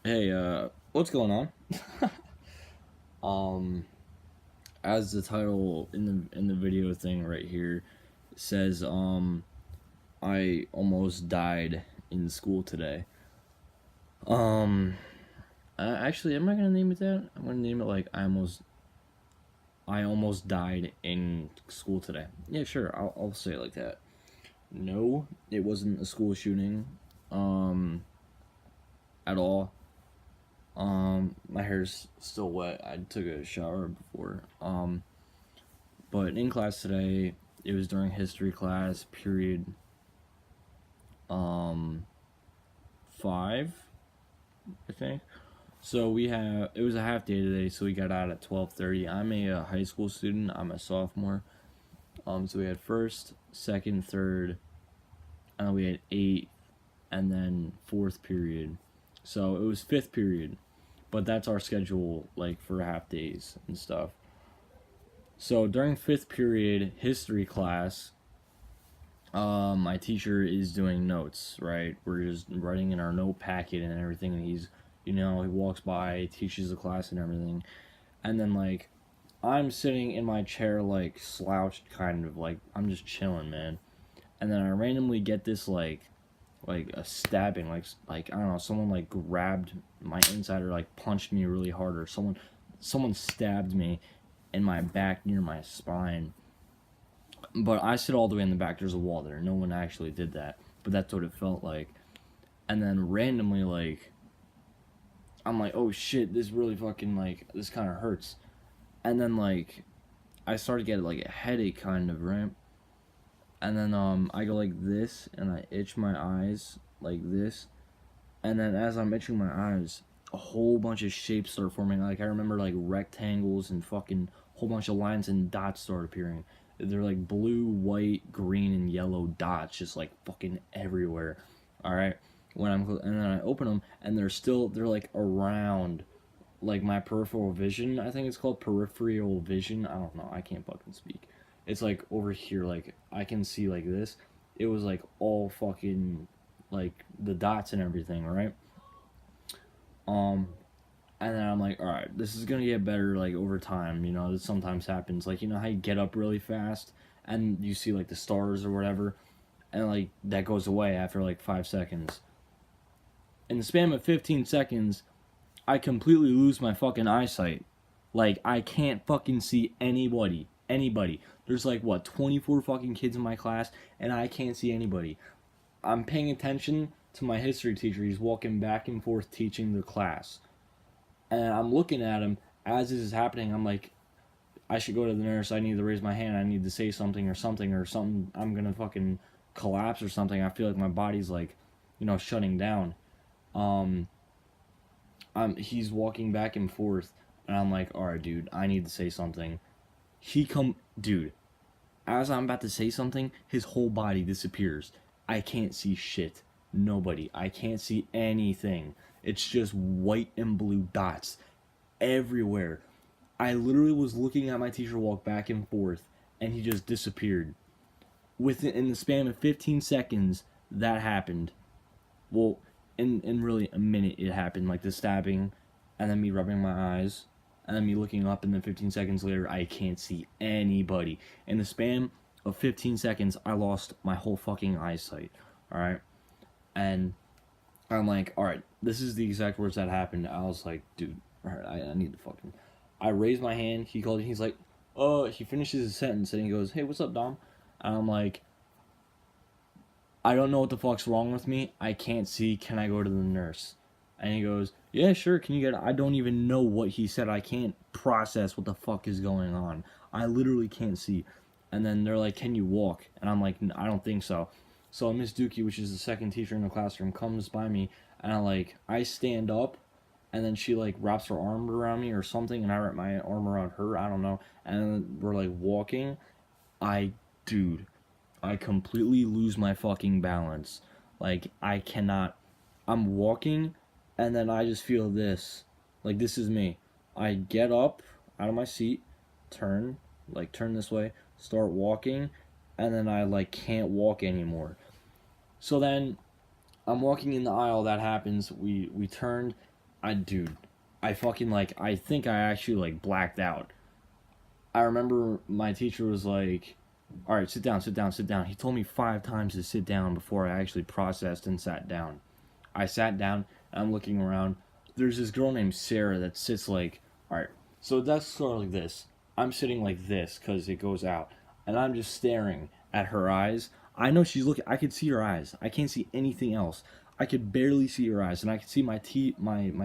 Hey, what's going on? um, as the title in the video thing right here says, I almost died in school today. Um, actually, am I gonna name it that? I'm gonna name it like I almost died in school today. Yeah, sure. I'll say it like that. No, it wasn't a school shooting, um, at all. My hair's still wet. I took a shower before. But in class today, it was during history class, period um 5, I think. So it was a half day today, so we got out at 12:30. I'm a high school student. I'm a sophomore. So we had first, second, third, and we had eighth, and then fourth period. So it was fifth period, but that's our schedule like for half days and stuff. So during fifth period history class, my teacher is doing notes, right? We're just writing in our note packet and everything, and he walks by, teaches the class and everything, and then like, I'm sitting in my chair like slouched, kind of like I'm just chilling, man, and then I randomly get this like a stabbing, like I don't know, someone like grabbed my inside or like punched me really hard, or someone stabbed me in my back near my spine. But I sit all the way in the back. There's a wall there. No one actually did that, but that's what it felt like. And then randomly, like, I'm like, oh shit, this really fucking like this kind of hurts. And then like, I started getting like a headache, kind of, right? And then I go like this, and I itch my eyes like this. And then as I'm itching my eyes, a whole bunch of shapes start forming. Like I remember like rectangles and fucking whole bunch of lines and dots start appearing. They're like blue, white, green, and yellow dots, just like fucking everywhere. All right. And then I open them, and they're like around like my peripheral vision. I think it's called peripheral vision. I don't know. I can't fucking speak. It's like over here. Like I can see like this. It was like all fucking like the dots and everything, right? Um, and then I'm like, all right, this is gonna get better like over time. This sometimes happens. Like how you get up really fast and you see like the stars or whatever, and like that goes away after like 5 seconds. In the span of 15 seconds, I completely lose my fucking eyesight. Like I can't fucking see anybody. Anybody. There's like what 24 fucking kids in my class, and I can't see anybody. I'm paying attention to my history teacher. He's walking back and forth teaching the class, and I'm looking at him as this is happening. I'm like, I should go to the nurse. I need to raise my hand. I need to say something or something or something. I'm gonna fucking collapse or something. I feel like my body's like, shutting down. Um, he's walking back and forth, and I'm like, all right, dude, I need to say something. Dude. As I'm about to say something, his whole body disappears. I can't see shit. Nobody. I can't see anything. It's just white and blue dots everywhere. I literally was looking at my teacher walk back and forth, and he just disappeared. In the span of 15 seconds, that happened. Well, in really a minute, it happened. Like the stabbing, and then me rubbing my eyes, and then me looking up, and then 15 seconds later, I can't see anybody. In the span of 15 seconds, I lost my whole fucking eyesight. Alright? And I'm like, alright, this is the exact words that happened. I was like, dude, alright, I need to fucking. I raised my hand. He called. He's like, he finishes his sentence and he goes, hey, what's up, Dom? And I'm like, I don't know what the fuck's wrong with me. I can't see. Can I go to the nurse? And he goes, yeah, sure. Can you get? I don't even know what he said. I can't process what the fuck is going on. I literally can't see. And then they're like, can you walk? And I'm like, I don't think so. So Miss Dookie, which is the second teacher in the classroom, comes by me, and I stand up, and then she like wraps her arm around me or something, and I wrap my arm around her. I don't know. And then we're like walking. I, dude, I completely lose my fucking balance. Like, I cannot. I'm walking, and then I just feel this. Like, this is me. I get up out of my seat, turn this way, start walking, and then I, like, can't walk anymore. So then, I'm walking in the aisle, that happens. We turned, dude, I fucking like, I think I actually like blacked out. I remember my teacher was like, all right, sit down, sit down, sit down. He told me 5 times to sit down before I actually processed and sat down. I sat down and I'm looking around. There's this girl named Sarah that sits like, all right, so that's sort of like this. I'm sitting like this because it goes out, and I'm just staring at her eyes. I know she's looking. I could see her eyes. I can't see anything else. I could barely see her eyes, and I could see my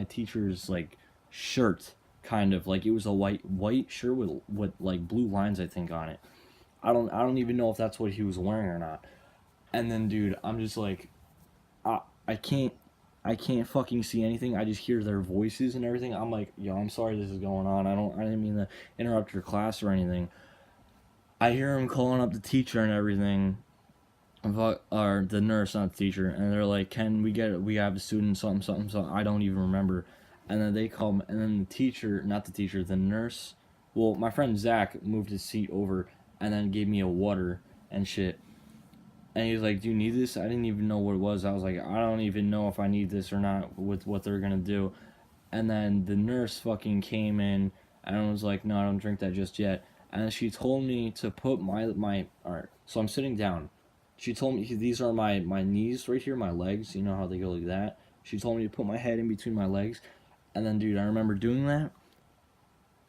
teacher's like shirt, kind of like it was a white shirt with like blue lines I think on it. I don't even know if that's what he was wearing or not. And then dude, I'm just like, I can't I can't fucking see anything. I just hear their voices and everything. I'm like, yo, I'm sorry this is going on. I didn't mean to interrupt your class or anything. I hear him calling up the teacher and everything, or the nurse, not the teacher, and they're like, "Can we have a student something something something?" I don't even remember. And then they call me, and then the teacher, not the teacher, the nurse. Well, my friend Zach moved his seat over and then gave me a water and shit. And he's like, "Do you need this?" I didn't even know what it was. I was like, "I don't even know if I need this or not with what they're gonna do." And then the nurse fucking came in and I was like, "No, I don't drink that just yet." And she told me to put my all right. So I'm sitting down. She told me these are my knees right here, my legs. You know how they go like that. She told me to put my head in between my legs. And then, dude, I remember doing that.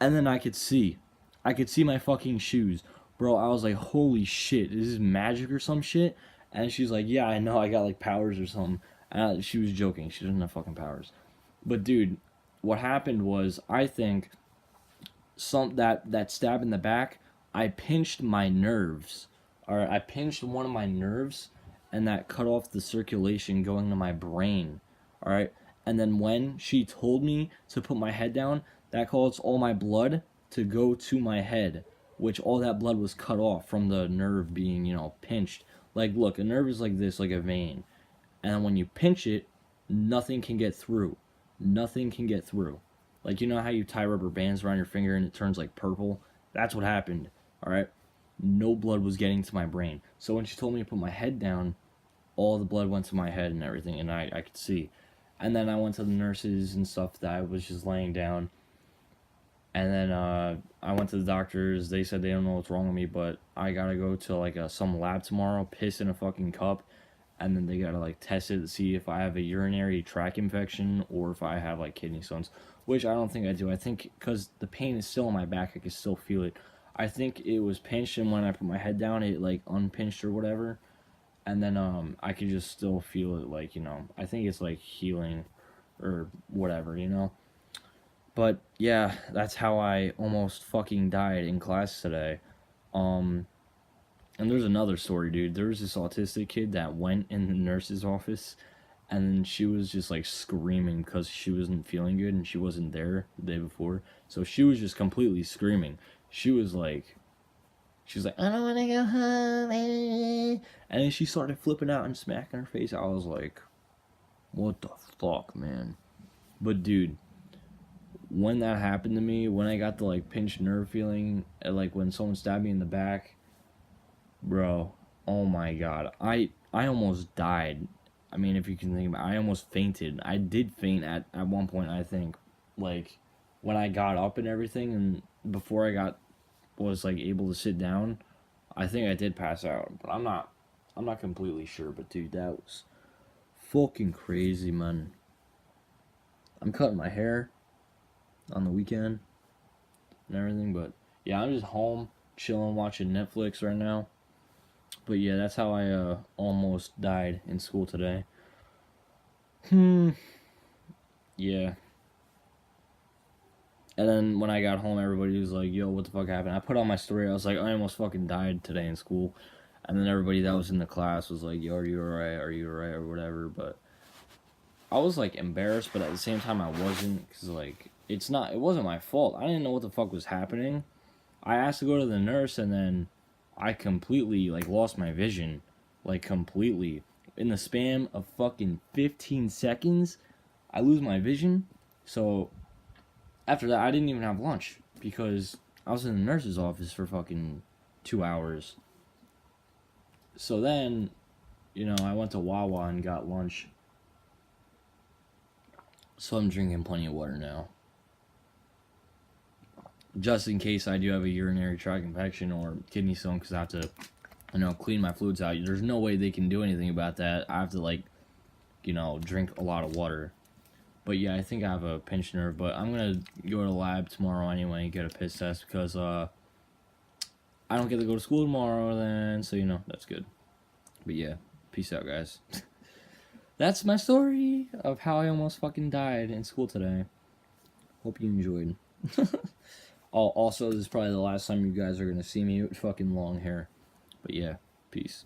And then I could see my fucking shoes, bro. I was like, "Holy shit, is this magic or some shit?" And she's like, "Yeah, I know. I got like powers or something." And she was joking. She doesn't have fucking powers. But dude, what happened was I think that stab in the back, I pinched my nerves. Or I pinched one of my nerves and that cut off the circulation going to my brain. All right? And then when she told me to put my head down, that caused all my blood to go to my head, which all that blood was cut off from the nerve being, pinched. Like, look, a nerve is like this, like a vein. And when you pinch it, nothing can get through. Nothing can get through. Like, you know how you tie rubber bands around your finger and it turns like purple? That's what happened. All right? No blood was getting to my brain. So when she told me to put my head down, all the blood went to my head and everything, and I could see. And then I went to the nurses and stuff that I was just laying down. And then I went to the doctors. They said they don't know what's wrong with me, but I gotta go to like some lab tomorrow, piss in a fucking cup, and then they gotta like test it to see if I have a urinary tract infection or if I have like kidney stones, which I don't think I do. I think because the pain is still in my back, I can still feel it. I think it was pinched, and when I put my head down, it like unpinched or whatever, and then I could just still feel it. Like I think it's like healing, or whatever. But yeah, that's how I almost fucking died in class today. Um, and there's another story, dude. There was this autistic kid that went in the nurse's office, and she was just like screaming because she wasn't feeling good and she wasn't there the day before. So she was just completely screaming. She was like, "I don't want to go home," and then she started flipping out and smacking her face. I was like, "What the fuck, man?" But dude, when that happened to me, when I got the like pinched nerve feeling, like when someone stabbed me in the back, bro, oh my god, I almost died. I mean, if you can think about it, I almost fainted. I did faint at one point, I think, like when I got up and everything, and before I was like able to sit down, I think I did pass out, but I'm not completely sure. But dude, that was fucking crazy, man. I'm cutting my hair on the weekend and everything, but yeah, I'm just home chilling, watching Netflix right now. But yeah, that's how I almost died in school today. Hmm. Yeah. And then when I got home, everybody was like, "Yo, what the fuck happened?" I put on my story. I was like, "I almost fucking died today in school." And then everybody that was in the class was like, "Yo, are you alright? Are you alright?" or whatever. But I was like embarrassed, but at the same time I wasn't, because like it wasn't my fault. I didn't know what the fuck was happening. I asked to go to the nurse, and then I completely like lost my vision, like completely in the span of fucking 15 seconds. I lose my vision. So after that, I didn't even have lunch because I was in the nurse's office for fucking 2 hours. So then, I went to Wawa and got lunch. So I'm drinking plenty of water now. Just in case I do have a urinary tract infection or kidney stone, because I have to, clean my fluids out. There's no way they can do anything about that. I have to, drink a lot of water. But yeah, I think I have a pinched nerve. But I'm going to go to the lab tomorrow anyway and get a piss test because I don't get to go to school tomorrow then. So, that's good. But yeah, peace out, guys. That's my story of how I almost fucking died in school today. Hope you enjoyed. Oh, also, this is probably the last time you guys are going to see me with fucking long hair. But yeah, peace.